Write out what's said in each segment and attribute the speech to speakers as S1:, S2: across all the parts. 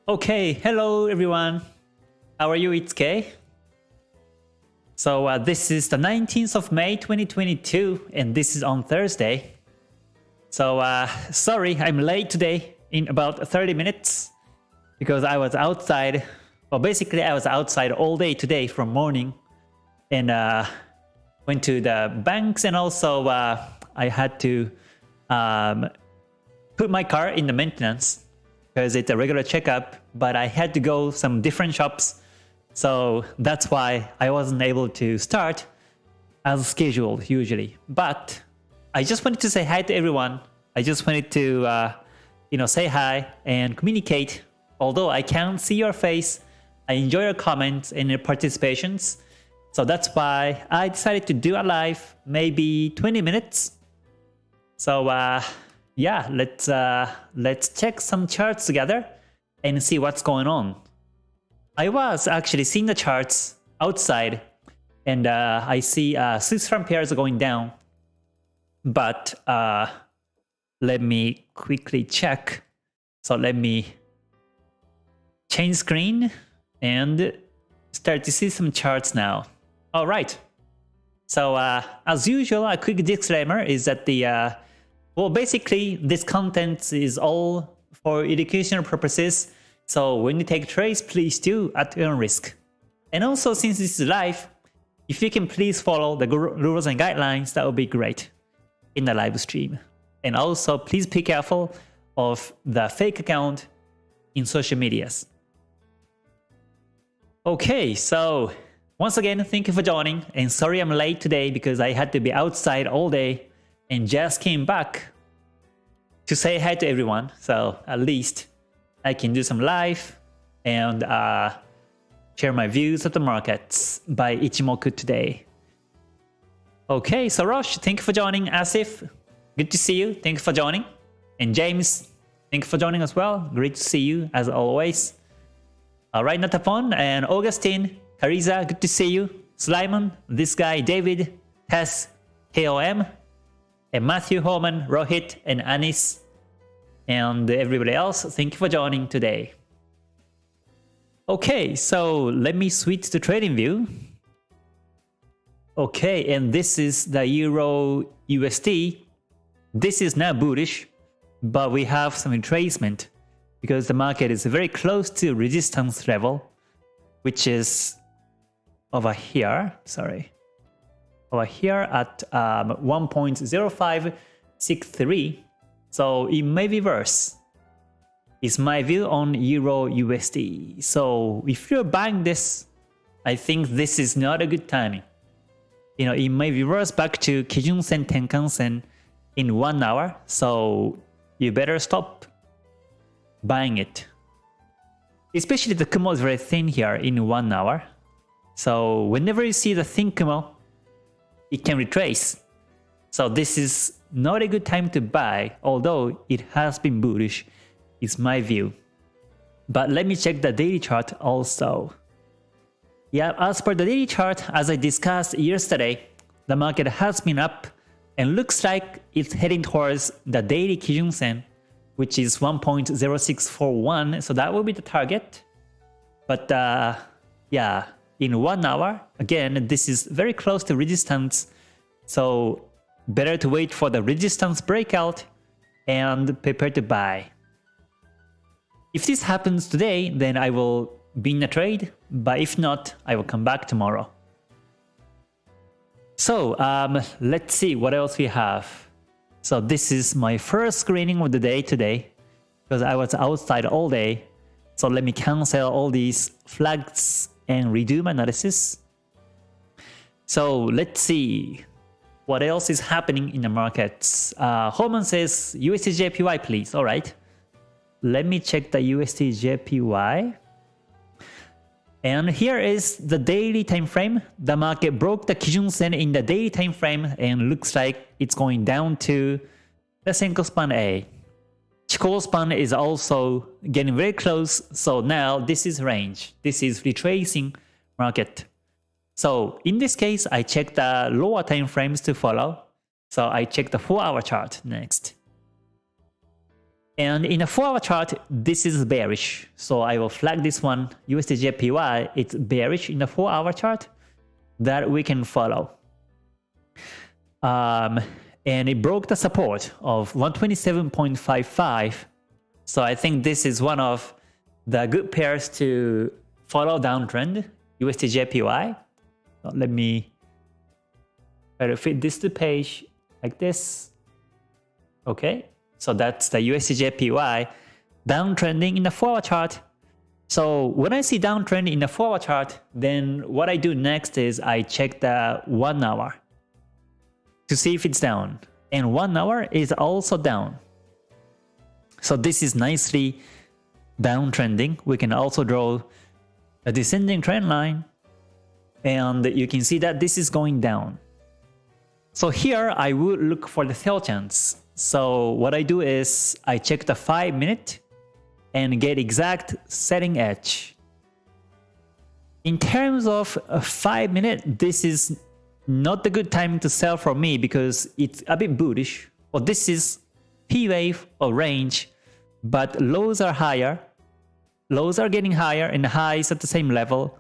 S1: Okay, hello everyone. How are you? It's Kei. So this is the 19th of May 2022 and this is on Thursday. So sorry, I'm late today in about 30 minutes because I was outside. Well, basically I was outside all day today from morning and went to the banks, and also I had to put my car in the maintenance because it's a regular checkup, but I had to go some different shops. So that's why I wasn't able to start as scheduled usually. But I just wanted to say hi to everyone. I just wanted to say hi and communicate. Although I can't see your face, I enjoy your comments and your participations. So that's why I decided to do a live, maybe 20 minutes. So yeah, let's check some charts together and see what's going on. I was actually seeing the charts outside, and I see Swiss franc pairs going down. But let me quickly check. So let me change screen and start to see some charts now. All right. So as usual, a quick disclaimer is that the well, basically this content is all for educational purposes. So when you take trades, please do at your own risk. And also, since this is live, if you can please follow the rules and guidelines, that would be great in the live stream. And also, please be careful of the fake account in social medias. Okay, so once again, thank you for joining. And sorry I'm late today because I had to be outside all day and just came back to say hi to everyone. So at least I can do some live and share my views of the markets by Ichimoku today. Okay, so Rosh, thank you for joining. Asif, good to see you. Thank you for joining. And James, thank you for joining as well. Great to see you as always. All right, Natapon and Augustine, Kariza, good to see you. Slimon, this guy, David, Tess, KOM, and Matthew, Holman, Rohit, and Anis, and everybody else, thank you for joining today. Okay, so let me switch to trading view. Okay, and this is the Euro USD. This is now bullish, but we have some retracement because the market is very close to resistance level, which is over here, over here at 1.0563. So it may reverse. It's my view on Euro USD. So if you're buying this, I think this is not a good timing. It may reverse back to Kijun Sen, Tenkan Sen in 1 hour. So you better stop buying it. Especially the Kumo is very thin here in 1 hour. So whenever you see the thin Kumo, it can retrace. So this is not a good time to buy, although it has been bullish, is my view. But let me check the daily chart also. Yeah, as per the daily chart, as I discussed yesterday, the market has been up and looks like it's heading towards the daily Kijun Sen, which is 1.0641. So that will be the target. But yeah, in 1 hour, again, this is very close to resistance. So better to wait for the resistance breakout and prepare to buy. If this happens today, then I will be in a trade. But if not, I will come back tomorrow. So let's see what else we have. So this is my first screening of the day today because I was outside all day. So let me cancel all these flags and redo my analysis. So let's see what else is happening in the markets. Holman says USDJPY, please. All right. Let me check the USDJPY. And here is the daily time frame. The market broke the Kijun Sen in the daily time frame and looks like it's going down to the Senko span A. Chikou span is also getting very close. So now this is range. This is retracing market. So in this case, I check the lower time frames to follow. So I check the 4-hour chart next. And in a 4-hour chart, this is bearish. So I will flag this one, USDJPY, it's bearish in the 4-hour chart that we can follow. And it broke the support of 127.55. So I think this is one of the good pairs to follow downtrend, USDJPY. So let me try to fit this to page like this. Okay, so that's the USDJPY downtrending in the 4-hour chart. So when I see downtrend in the 4-hour chart, then what I do next is I check the 1 hour to see if it's down. And 1 hour is also down. So this is nicely downtrending. We can also draw a descending trend line. And you can see that this is going down. So here I would look for the sell chance. So what I do is I check the 5-minute and get exact setting edge. In terms of a 5-minute, this is not the good time to sell for me because it's a bit bullish. Well, this is P wave or range, but lows are higher. Lows are getting higher and highs at the same level.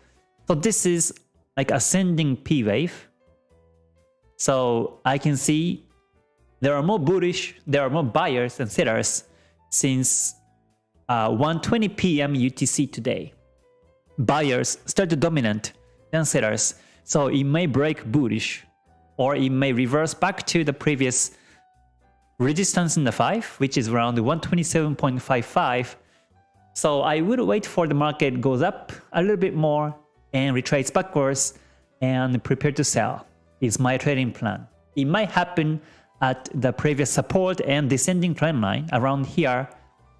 S1: So this is like ascending P wave. So I can see there are more bullish, there are more buyers than sellers since 1:20 p.m. UTC today. Buyers start to dominate than sellers. So it may break bullish or it may reverse back to the previous resistance in the 5, which is around 127.55. So I would wait for the market goes up a little bit more and retrace backwards and prepare to sell. Is my trading plan. It might happen at the previous support and descending trend line around here.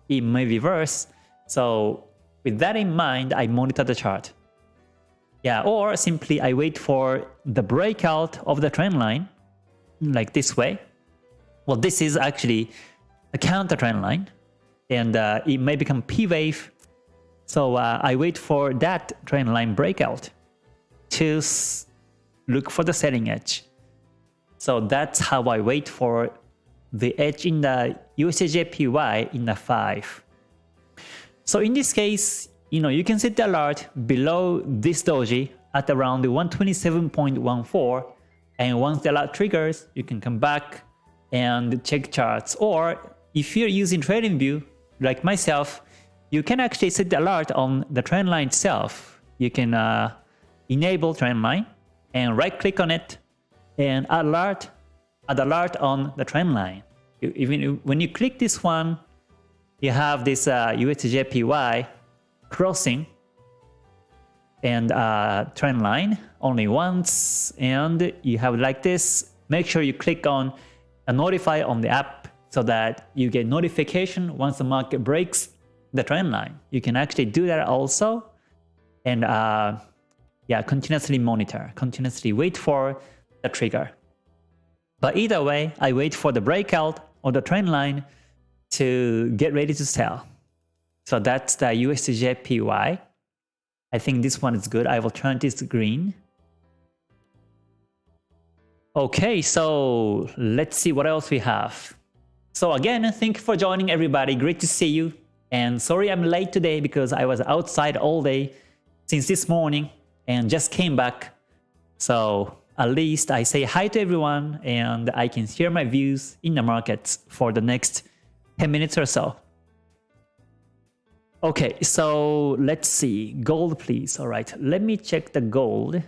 S1: It may reverse. So with that in mind, I monitor the chart. Yeah, or simply I wait for the breakout of the trend line like this way. Well, this is actually a counter trend line and it may become P wave. So I wait for that trend line breakout to look for the setting edge. So that's how I wait for the edge in the USDJPY in the 5. So in this case, you can set the alert below this doji at around 127.14, and once the alert triggers, you can come back and check charts. Or if you're using TradingView, like myself, you can actually set the alert on the trend line itself. You can enable trend line and right-click on it and add alert on the trend line. Even when you click this one, you have this USDJPY crossing and trend line only once, and you have like this. Make sure you click on a notify on the app so that you get notification once the market breaks the trend line. You can actually do that also, and continuously monitor, continuously wait for the trigger. But either way, I wait for the breakout of the trend line to get ready to sell. So that's the USDJPY. I think this one is good. I will turn this to green. Okay, so let's see what else we have. So again, thank you for joining everybody. Great to see you. And sorry I'm late today because I was outside all day since this morning and just came back. So at least I say hi to everyone and I can share my views in the markets for the next 10 minutes or so. Okay, so let's see. Gold, please. All right, let me check the gold.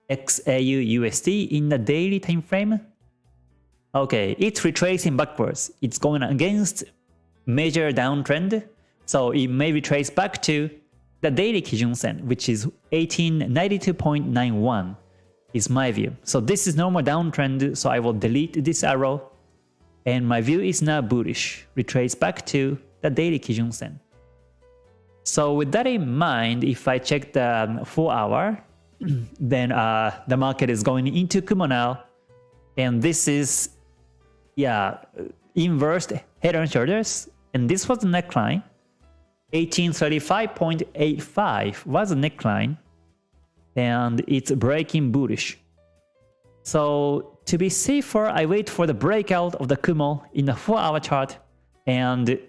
S1: XAU USD in the daily time frame. Okay, it's retracing backwards. It's going against major downtrend. So it may retrace back to the daily Kijun Sen, which is 1892.91 is my view. So this is normal downtrend, so I will delete this arrow. And my view is now bullish. Retrace back to the daily Kijun Sen. So with that in mind, if I check the 4 hour, then the market is going into Kumo now. And this is, inverse head and shoulders. And this was the neckline. 1835.85 was a neckline. And it's breaking bullish. So to be safer, I wait for the breakout of the Kumo in the 4 hour chart and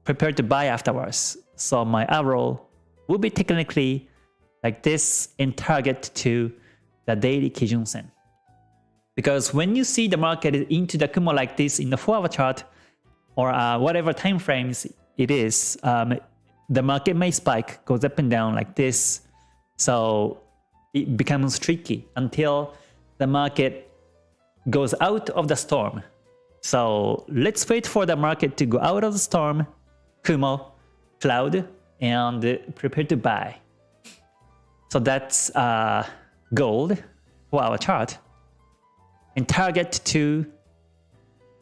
S1: prepare to buy afterwards. So my arrow will be technically like this and target to the daily Kijun Sen. Because when you see the market into the Kumo like this in the 4-hour chart or whatever time frames it is, the market may spike, goes up and down like this. So it becomes tricky until the market goes out of the storm. So let's wait for the market to go out of the storm, Kumo, cloud, and prepare to buy. So that's gold for our chart. And target to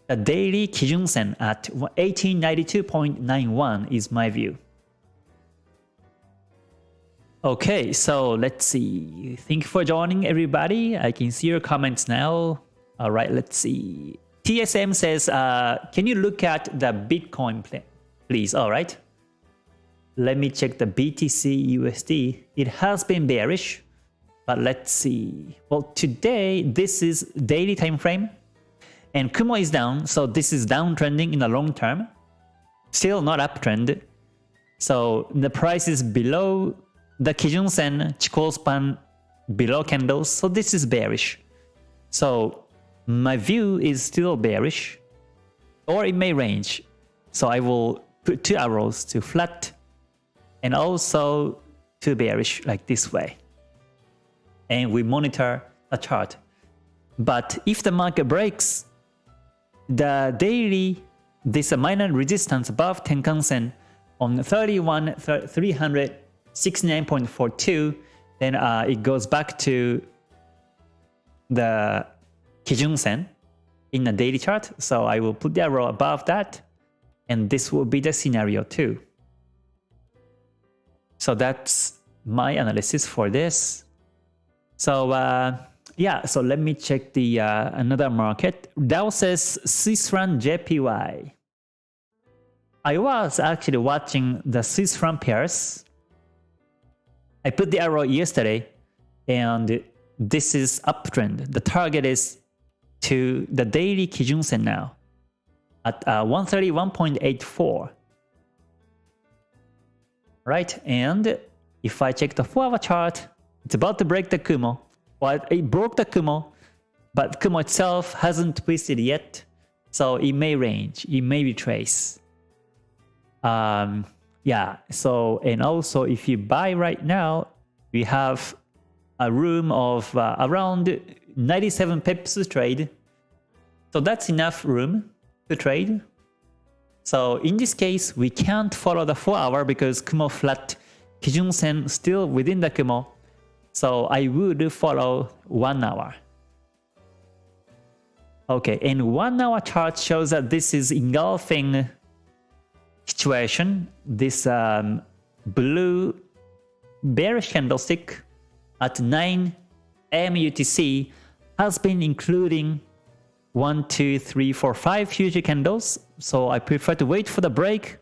S1: the daily Kijun Sen at 1892.91 is my view. Okay, so let's see. Thank you for joining, everybody. I can see your comments now. All right, let's see. TSM says, can you look at the Bitcoin please? All right. Let me check the Btc Usd. It has been bearish, but let's see. Well, today, this is daily time frame, and Kumo is down, so this is downtrending in the long term. Still not uptrend. So the price is below the Kijun Sen, Chikou span below candles, so this is bearish. So my view is still bearish, or it may range. So I will put 2 arrows to flat and also to bearish like this way. And we monitor a chart. But if the market breaks the daily, this minor resistance above Tenkan Sen on 369.42, then it goes back to the Kijun Sen in the daily chart. So I will put the arrow above that, and this will be the scenario too. So that's my analysis for this. So yeah, so let me check the another market. Dow says Swiss franc JPY. I was actually watching the Swiss franc pairs. I put the arrow yesterday, and this is uptrend. The target is to the daily Kijun Sen now at 131.84. Right, and if I check the 4-hour chart, it's about to break the Kumo. Well, it broke the Kumo, but Kumo itself hasn't twisted yet, so it may range, it may retrace. Yeah, so, and also if you buy right now, we have a room of around 97 pips to trade. So that's enough room to trade. So in this case, we can't follow the 4-hour because Kumo flat, Kijun Sen still within the Kumo. So I would follow 1 hour. Okay, and 1-hour chart shows that this is engulfing situation. This blue bearish candlestick at 9 AM UTC has been including 1, 2, 3, 4, 5 future candles. So I prefer to wait for the break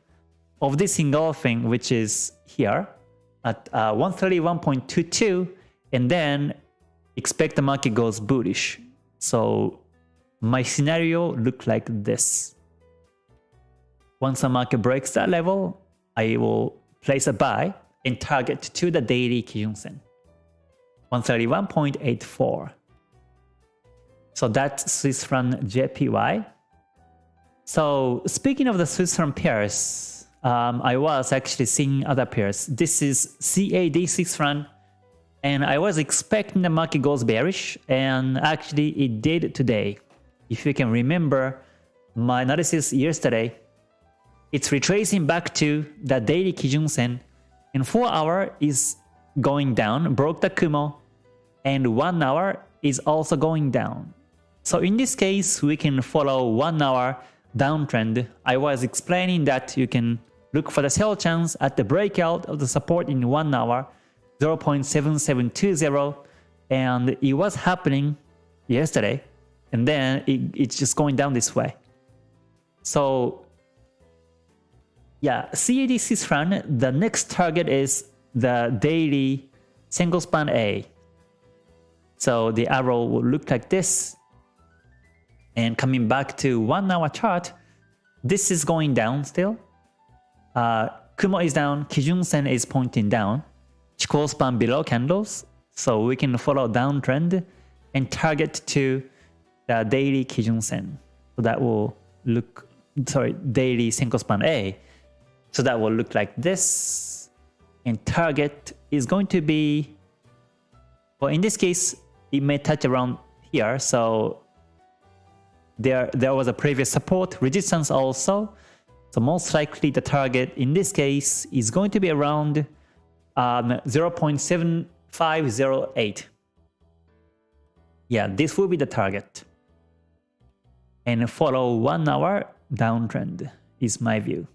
S1: of this engulfing, which is here at 131.22, and then expect the market goes bullish. So my scenario look like this. Once the market breaks that level, I will place a buy and target to the daily Kijun Sen, 131.84. So that's Swiss franc JPY. So speaking of the Swiss franc pairs, I was actually seeing other pairs. This is CAD Swiss franc, and I was expecting the market goes bearish, and actually it did today. If you can remember my analysis yesterday, it's retracing back to the daily Kijun Sen, and 4-hour is going down, broke the Kumo, and 1-hour is also going down. So in this case, we can follow 1-hour downtrend. I was explaining that you can look for the sell chance at the breakout of the support in 1 hour, 0.7720, and it was happening yesterday, and then it's just going down this way. So yeah, CAD Swiss franc, the next target is the daily single span A. So the arrow will look like this. And coming back to 1 hour chart, this is going down still. Kumo is down, Kijun Sen is pointing down. Chikou span below candles, so we can follow downtrend and target to the daily Kijun Sen. So that will look, daily Senko span A. So that will look like this. And target is going to be, well, in this case, it may touch around here. So there was a previous support, resistance also. So most likely the target in this case is going to be around 0.7508. Yeah, this will be the target. And follow 1 hour downtrend is my view.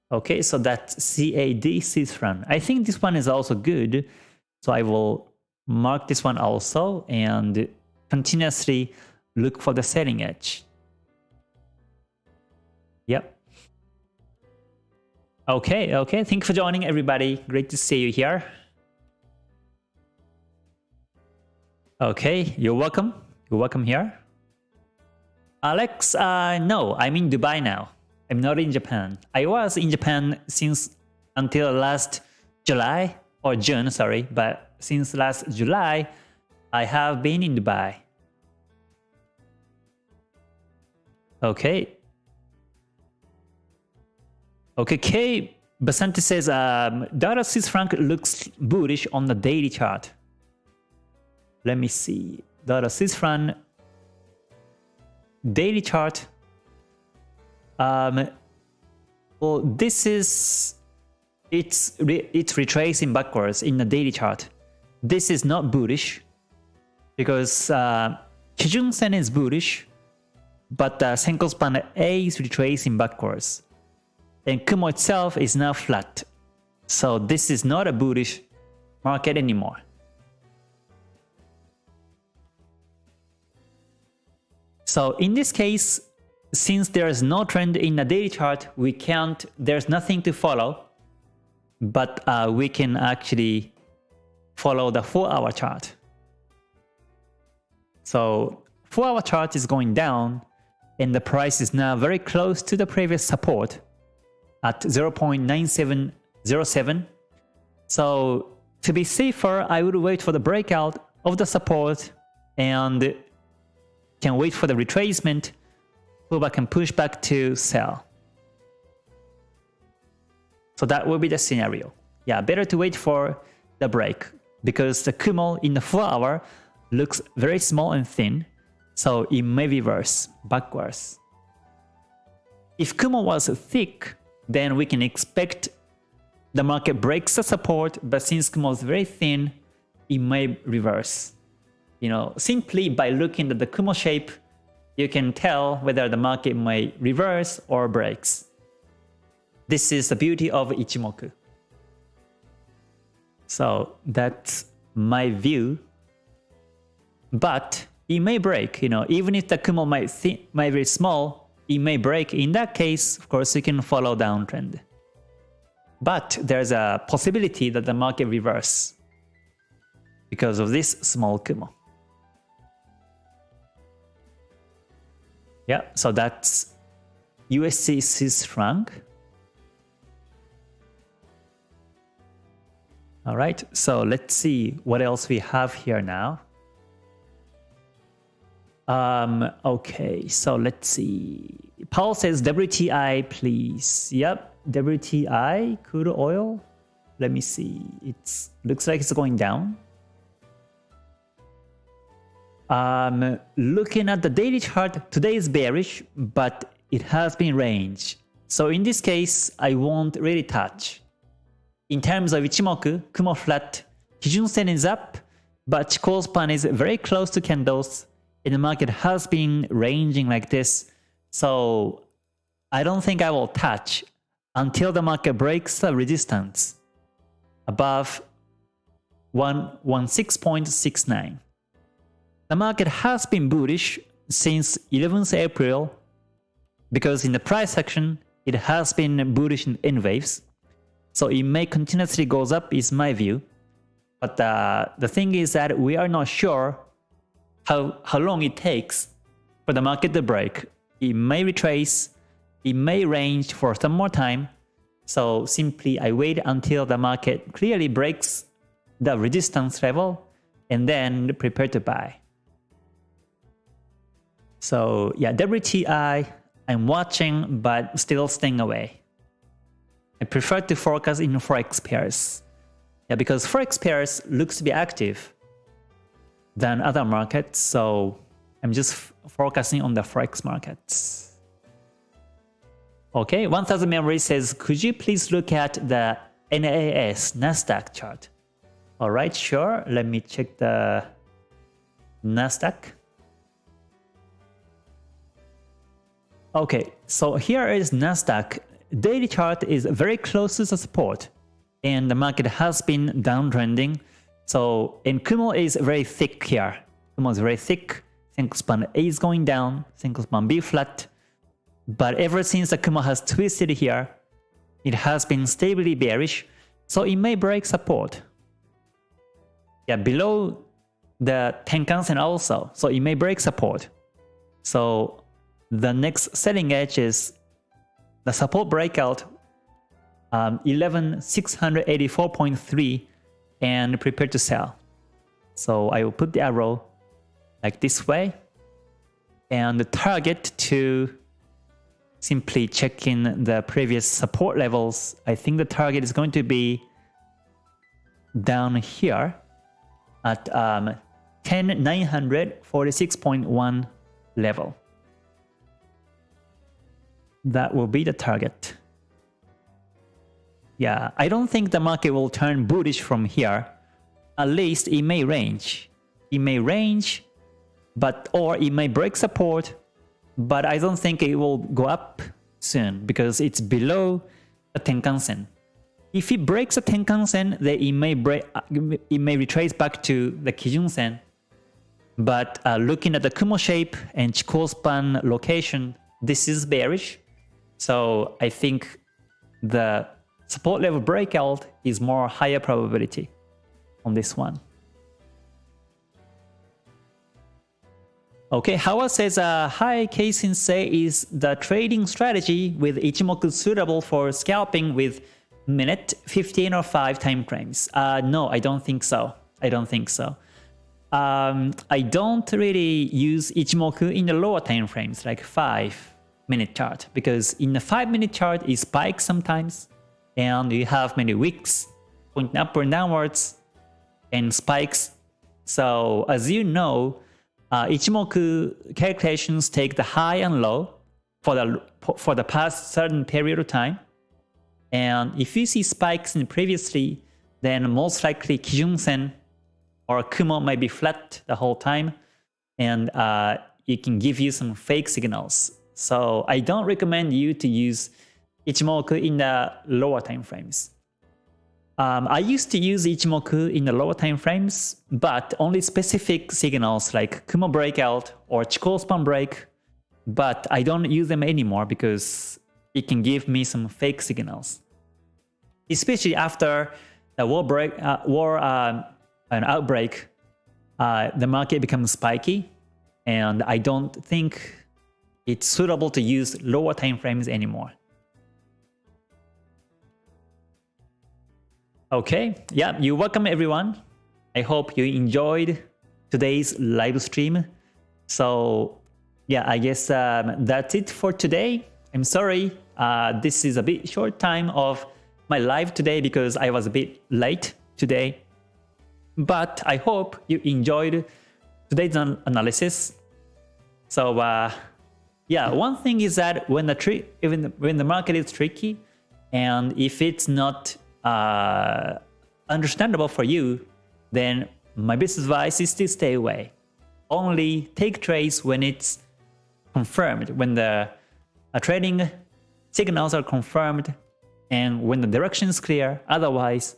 S1: Okay, so that's CADC's run. I think this one is also good. So I will mark this one also and continuously look for the selling edge. Yep. Okay, thank you for joining everybody. Great to see you here. Okay, you're welcome. You're welcome here. Alex, no, I'm in Dubai now. I'm not in Japan. I was in Japan since until last July or June, sorry, but since last July, I have been in Dubai. Okay. Okay, K. Basanti says, dollar Swiss franc looks bullish on the daily chart. Let me see. Dollar Swiss franc daily chart. Well, this is it's retracing backwards in the daily chart. This is not bullish because Kijun Sen is bullish, but Senko span A is retracing backwards. And Kumo itself is now flat. So this is not a bullish market anymore. So in this case, since there is no trend in the daily chart, there's nothing to follow, but we can actually follow the 4-hour chart. So 4-hour chart is going down and the price is now very close to the previous support at 0.9707. So to be safer, I would wait for the breakout of the support and can wait for the retracement, pull back and push back to sell. So that will be the scenario. Yeah, better to wait for the break because the Kumo in the 4-hour looks very small and thin, so it may reverse backwards. If Kumo was thick, then we can expect the market breaks the support, but since Kumo is very thin, it may reverse. You know, simply by looking at the Kumo shape, you can tell whether the market may reverse or breaks. This is the beauty of Ichimoku. So that's my view. But it may break, you know, even if the Kumo might be very small, it may break. In that case, of course, you can follow downtrend. But there's a possibility that the market reverse because of this small Kumo. Yeah, so that's USD Swiss franc. All right, so let's see what else we have here now. Okay, so let's see. Paul says WTI, please. Yep, WTI, crude oil. Let me see. It looks like it's going down. Looking at the daily chart, today is bearish, but it has been range. So in this case, I won't really touch. In terms of Ichimoku, Kumo flat, Kijun Sen is up, but Chikou span is very close to candles, and the market has been ranging like this. So I don't think I will touch until the market breaks the resistance above 116.69. The market has been bullish since 11th April because in the price action, it has been bullish in waves. So it may continuously goes up is my view. But the thing is that we are not sure how long it takes for the market to break. it may retrace, it may range for some more time. So simply I wait until the market clearly breaks the resistance level and then prepare to buy. So yeah, WTI, I'm watching but still staying away. I prefer to focus in Forex pairs. Yeah, because Forex pairs looks to be active than other markets, so I'm just focusing on the Forex markets. Okay, 1000 Memory says, could you please look at the NAS Nasdaq chart? Alright, sure. Let me check the Nasdaq. Okay, so here is Nasdaq. Daily chart is very close to the support, and the market has been downtrending. So, and Kumo is very thick here. Kumo is very thick. Senko span A is going down. Senko span B flat. But ever since the Kumo has twisted here, it has been stably bearish. So it may break support. Yeah, below the Tenkan-sen also. So it may break support. So the next selling edge is the support breakout 11,684.3 and prepare to sell. So I will put the arrow like this way and the target to simply check in the previous support levels. I think the target is going to be down here at 10,946.1 level. That will be the target. Yeah, I don't think the market will turn bullish from here. At least it may range. It may range, or it may break support, but I don't think it will go up soon because it's below the Tenkan-sen. If it breaks the Tenkan-sen, then it may retrace back to the Kijun-sen. But looking at the Kumo shape and Chikou span location, this is bearish. So I think the support level breakout is more higher probability on this one. Okay, Hawa says, hi K-sensei, is the trading strategy with Ichimoku suitable for scalping with minute, 15 or 5 time frames? No, I don't think so. I don't think so. I don't really use Ichimoku in the lower time frames, like 5-minute chart, because in the 5-minute chart it spikes sometimes, and you have many wicks pointing up and downwards and spikes. So as you know, Ichimoku calculations take the high and low for the past certain period of time. And if you see spikes in previously, then most likely Kijun-sen or Kumo might be flat the whole time, and it can give you some fake signals. So I don't recommend you to use Ichimoku in the lower time frames. I used to use Ichimoku in the lower time frames, but only specific signals like Kumo breakout or Chikou span break, but I don't use them anymore because it can give me some fake signals. Especially after the war outbreak, the market becomes spiky, and I don't think it's suitable to use lower time frames anymore. Okay, yeah, you're welcome everyone. I hope you enjoyed today's live stream. So yeah, I guess that's it for today. I'm sorry, this is a bit short time of my live today because I was a bit late today. But I hope you enjoyed today's analysis. So yeah, one thing is that when the market is tricky, and if it's not understandable for you, then my best advice is to stay away. Only take trades when it's confirmed, when the trading signals are confirmed and when the direction is clear. Otherwise,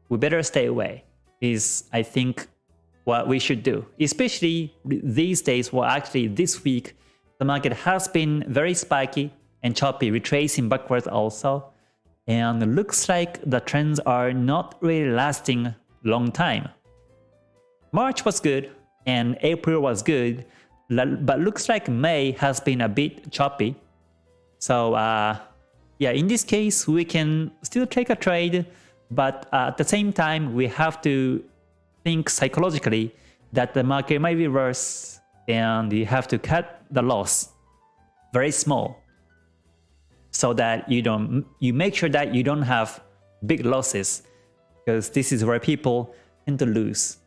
S1: we better stay away, is I think what we should do. Especially these days, well actually this week, the market has been very spiky and choppy, retracing backwards also. And it looks like the trends are not really lasting long time. March was good and April was good. but looks like May has been a bit choppy. So yeah, in this case, we can still take a trade, but at the same time, we have to think psychologically that the market might be worse and you have to cut the loss very small so that you make sure that you don't have big losses, because this is where people tend to lose.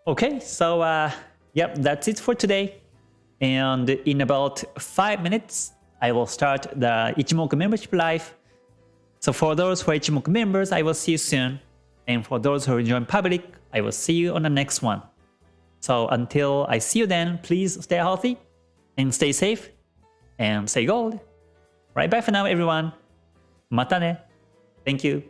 S1: Okay, so yep, that's it for today. And in about 5 minutes, I will start the Ichimoku membership live. So for those who are Ichimoku members, I will see you soon. And for those who join public, I will see you on the next one. So until I see you then, please stay healthy and stay safe and stay gold. Right, bye for now, everyone. Mata ne. Thank you.